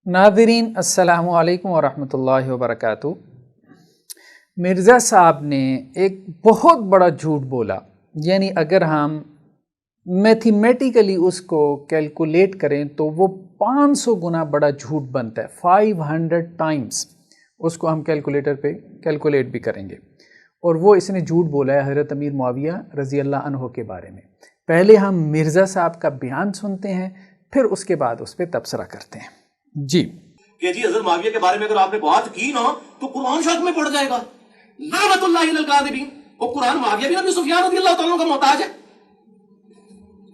नाज़रीन अस्सलामु अलैकुम वरहमतुल्लाहि वबरकातुहू। मिर्ज़ा साहब ने एक बहुत बड़ा झूठ बोला, यानी अगर हम मैथमेटिकली उसको कैलकुलेट करें तो वो 500 गुना बड़ा झूठ बनता है। 500 टाइम्स उसको हम कैलकुलेटर पे कैलकुलेट भी करेंगे। और वो इसने झूठ बोला है हज़रत अमीर मुआविया रज़ी अल्लाह अन्हु के बारे में। पहले हम मिर्ज़ा साहब का बयान सुनते हैं, फिर उसके बाद उस पर तबसरा करते हैं। जी कि जी हज़रत मुआविया के बारे में अगर आपने बात की ना तो कुरान शक में पड़ जाएगा। लानतुल्लाहि अलल काज़िबीन। वो कुरान मुआविया भी अबू सुफियान रज़ियल्लाहु तआला का मोहताज है,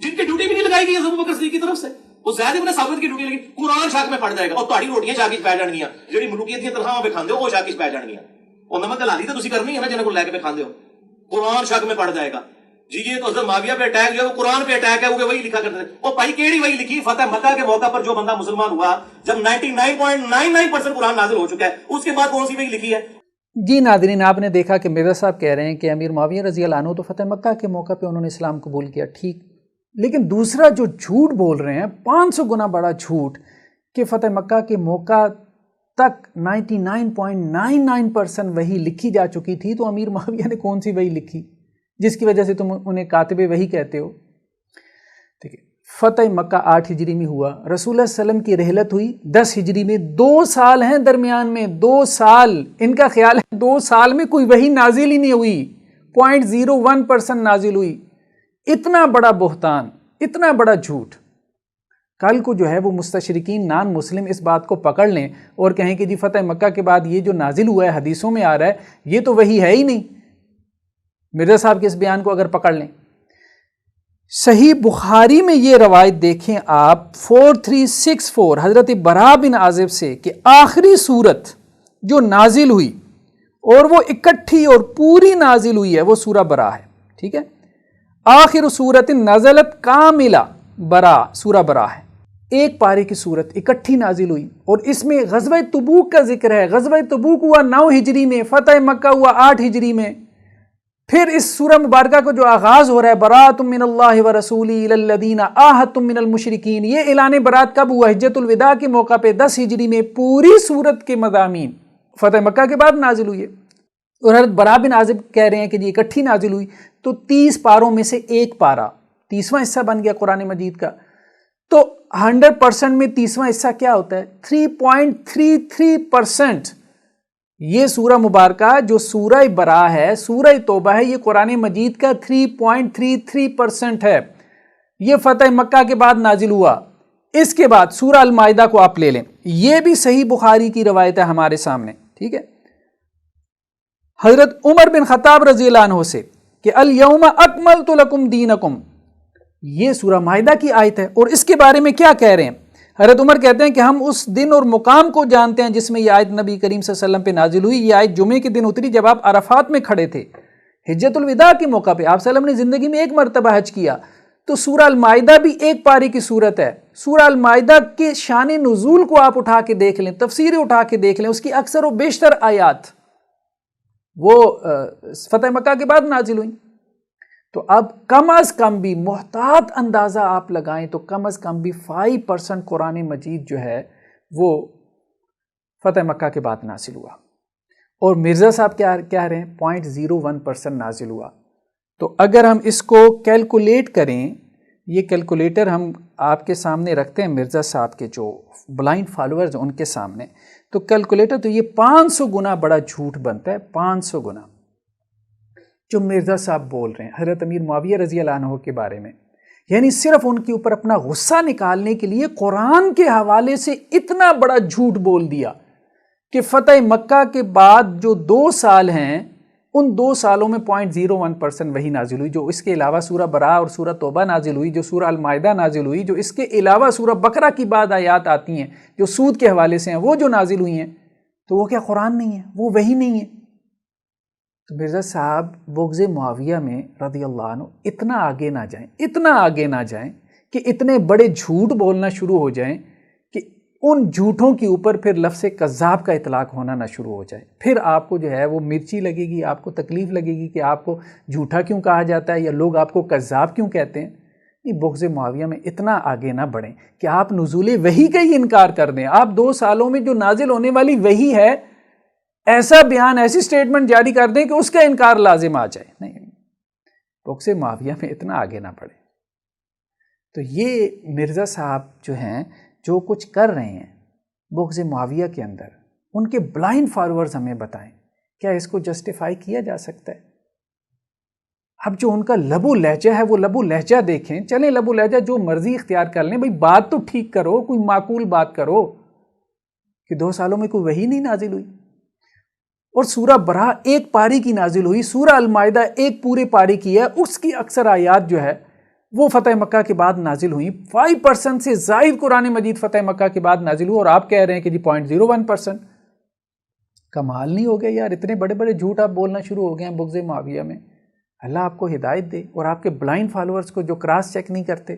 जिनकी ड्यूटी भी नहीं लगाई गई अबू बकर सिद्दीक़ की तरफ से। वो ज़ैद इब्न साबित की ड्यूटी लगी, कुरान शक में पड़ जाएगा। और तुम्हारी रोटियां शाकिश पै जाणगियां, जेड़ी मलूकियत दी तनख्वाहां पे खांदे हो वो शाकिश पै जाणगियां। और नमक हलाली तो तुसी करनी है ना, जिन्हां को लेके पे खांदे हो। कुरान शक में पड़ जाएगा जी। ये तो हज़रत मुआविया पे अटैक जो कुरान पे अटैक है, वो वही लिखा करते थे। और भाई केड़ी वही लिखी? फतह मक्का के मौका पर जो बंदा मुसलमान हुआ, जब 99.99% कुरान नाजिल हो चुका है, उसके बाद कौन सी वही लिखी है? जी नाज़रीन, आपने देखा कि मिर्ज़ा साहब कह रहे हैं कि अमीर मुआविया रज़ी अल्लाह अन्हु तो फ़तह मक्का के मौका पे उन्होंने इस्लाम कबूल किया, ठीक। लेकिन दूसरा जो झूठ बोल रहे हैं, 500 गुना बड़ा झूठ, कि फ़तह मक्का के मौका तक 99.99% वही लिखी जा चुकी थी। तो अमीर मुआविया ने कौन सी वही लिखी जिसकी वजह से तुम उन्हें कातिबे वही कहते हो? ठीक है, फ़तह मक्का 8 हिजरी में हुआ, रसूलुल्लाह सल्लल्लाहु अलैहि वसल्लम की रहलत हुई 10 हिजरी में। 2 साल हैं दरमियान में, 2 साल। इनका ख्याल है 2 साल में कोई वही नाजिल ही नहीं हुई, 0.01% नाजिल हुई। इतना बड़ा बोहतान, इतना बड़ा झूठ। कल को जो है वो मुस्तशरिकीन नान मुस्लिम इस बात को पकड़ लें और कहें कि जी फ़तह मक्का के बाद ये जो नाजिल हुआ है हदीसों में आ रहा है, ये तो वही है ही नहीं। मिर्ज़ा साहब के इस बयान को अगर पकड़ लें, सही बुखारी में ये रवायत देखें आप 4364 हज़रत बरा बिन आज़िब से कि आखिरी सूरत जो नाजिल हुई और वो इकट्ठी और पूरी नाजिल हुई है, वो सूरह बरा है। ठीक है, आखिर सूरत नज़लत कामिला बरा, सूरह बरा है। एक पारे की सूरत इकट्ठी नाजिल हुई और इसमें ग़ज़वा तबूक का जिक्र है। ग़ज़वा तबूक हुआ 9 हिजरी में, फ़तह मक्का हुआ 8 हिजरी में। फिर इस सूरह मुबारका को जो आगाज़ हो रहा है, बराअतुम मिनल्लाहि व रसूली इलल्लज़ीना आहदतुम मिनल मुशरिकीन, ये ऐलान बरात कब हुआ? हिज्जतुल विदा के मौका पे 10 हिजरी में। पूरी सूरत के मज़ामीन फ़तह मक्का के बाद नाजिल हुई है। और हज़रत बरा बिन आज़िब कह रहे हैं कि जी इकट्ठी नाजिल हुई। तो 30 पारों में से एक पारा 30वां हिस्सा बन गया कुरान मजीद का। तो 100% में 30वां हिस्सा क्या होता है? 3.33%। ये सूरह मुबारका जो सूरह बरा है, सूरह तौबा है, ये कुरान मजीद का 3.33% है। ये फ़तह मक्का के बाद नाजिल हुआ। इसके बाद सूरह अल माइदा को आप ले लें, ये भी सही बुखारी की रवायत है हमारे सामने। ठीक है, हज़रत उमर बिन खत्ताब रज़ी अल्लाह अन्हु से कि अल यौमा अकमलतु लकुम दीनकुम, ये सूरह माइदा की आयत है। और इसके बारे में क्या कह रहे हैं? हज़रत उमर कहते हैं कि हम उस दिन और मुकाम को जानते हैं जिसमें यह आयत नबी करीम सल्लल्लाहु अलैहि वसल्लम पे नाजिल हुई। यह आयत जुमे के दिन उतरी जब आप अरफात में खड़े थे। हिज्जतुल विदा के मौका पे आप सल्लल्लाहु अलैहि वसल्लम ने ज़िंदगी में एक मरतबा हज किया। तो सूरह अल माइदा भी एक पारी की सूरत है। सूरह अल माइदा के शान नुज़ूल को आप उठा के देख लें, तफसीरें उठा के देख लें, उसकी अक्सर व बेशतर आयात वो फ़तह मक्का के बाद नाजिल हुई। तो अब कम अज़ कम भी मुहतात अंदाज़ा आप लगाएं तो कम अज़ कम भी 5% कुरान मजीद जो है वो फ़तह मक्का के बाद नाजिल हुआ। और मिर्ज़ा साहब क्या कह रहे हैं? 0.01% नाजिल हुआ। तो अगर हम इसको कैलकुलेट करें, ये कैलकुलेटर हम आपके सामने रखते हैं मिर्ज़ा साहब के जो ब्लाइंड फॉलोअर्स उनके सामने, तो कैलकुलेटर तो ये 500 गुना बड़ा झूठ बनता है। 500 गुना जो मिर्ज़ा साहब बोल रहे हैं हज़रत अमीर मुआविया रज़ी अल्लाह अन्हु के बारे में, यानी सिर्फ उनके ऊपर अपना गुस्सा निकालने के लिए कुरान के हवाले से इतना बड़ा झूठ बोल दिया कि फ़तह मक्का के बाद जो 2 साल हैं, उन 2 सालों में 0.01% वही नाजिल हुई। जो इसके अलावा सूरह बरा और सूरह तौबा नाजिल हुई, जो सूरह अल माइदा नाजिल हुई, जो इसके अलावा सूरह बकरा की बाद आयात आती हैं जो सूद के हवाले से हैं, वो जो नाजिल हुई हैं, तो वो क्या कुरान नहीं है? वो वही नहीं है? तो मिर्ज़ा साहब बुग़्ज़ मुआविया में रज़ियल्लाहु अन्हु इतना आगे ना जाएं, इतना आगे ना जाएं कि इतने बड़े झूठ बोलना शुरू हो जाएं कि उन झूठों के ऊपर फिर लफ्ज़ कज़्ज़ाब का इतलाक़ होना ना शुरू हो जाए। फिर आपको जो है वो मिर्ची लगेगी, आपको तकलीफ़ लगेगी कि आपको झूठा क्यों कहा जाता है या लोग आपको कज़्ज़ाब क्यों कहते हैं। یہ بغض معاویہ میں اتنا آگے نہ بڑھیں کہ آپ نزول وحی کا ہی انکار کر دیں. آپ 2 سالوں میں جو نازل ہونے والی وحی ہے ایسا بیان ایسی سٹیٹمنٹ جاری کر دیں کہ اس کا انکار لازم آ جائے. نہیں، بغض معاویہ میں اتنا آگے نہ بڑھیں. تو یہ مرزا صاحب جو ہیں جو کچھ کر رہے ہیں بغض معاویہ کے اندر، ان کے بلائنڈ فالوورز ہمیں بتائیں کیا اس کو جسٹیفائی کیا جا سکتا ہے؟ اب جو ان کا لب و لہجہ ہے وہ لب و لہجہ دیکھیں. چلیں لب و لہجہ جو مرضی اختیار کر لیں، بھئی بات تو ٹھیک کرو، کوئی معقول بات کرو کہ 2 سالوں میں کوئی وحی نہیں نازل ہوئی. اور سورہ برا 1 پاری کی نازل ہوئی، سورہ المائدہ 1 پورے پاری کی ہے، اس کی اکثر آیات جو ہے وہ فتح مکہ کے بعد نازل ہوئی. 5% سے زائد قرآن مجید فتح مکہ کے بعد نازل ہوا، اور آپ کہہ رہے ہیں کہ جی 0.01%. کمال نہیں ہو گیا یار؟ اتنے بڑے بڑے جھوٹ آپ بولنا شروع ہو گئے ہیں بغض معاویہ میں. اللہ آپ کو ہدایت دے. اور آپ کے بلائنڈ فالورز کو جو کراس چیک نہیں کرتے،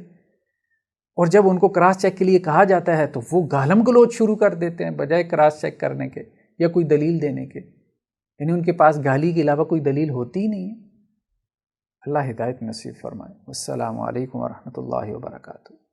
اور جب ان کو کراس چیک کے لیے کہا جاتا ہے تو وہ گالم گلوچ شروع کر دیتے ہیں بجائے کراس چیک کرنے کے یا کوئی دلیل دینے کے. یعنی ان کے پاس گالی کے علاوہ کوئی دلیل ہوتی ہی نہیں ہے. اللہ ہدایت نصیب فرمائے. السلام علیکم ورحمۃ اللہ وبرکاتہ.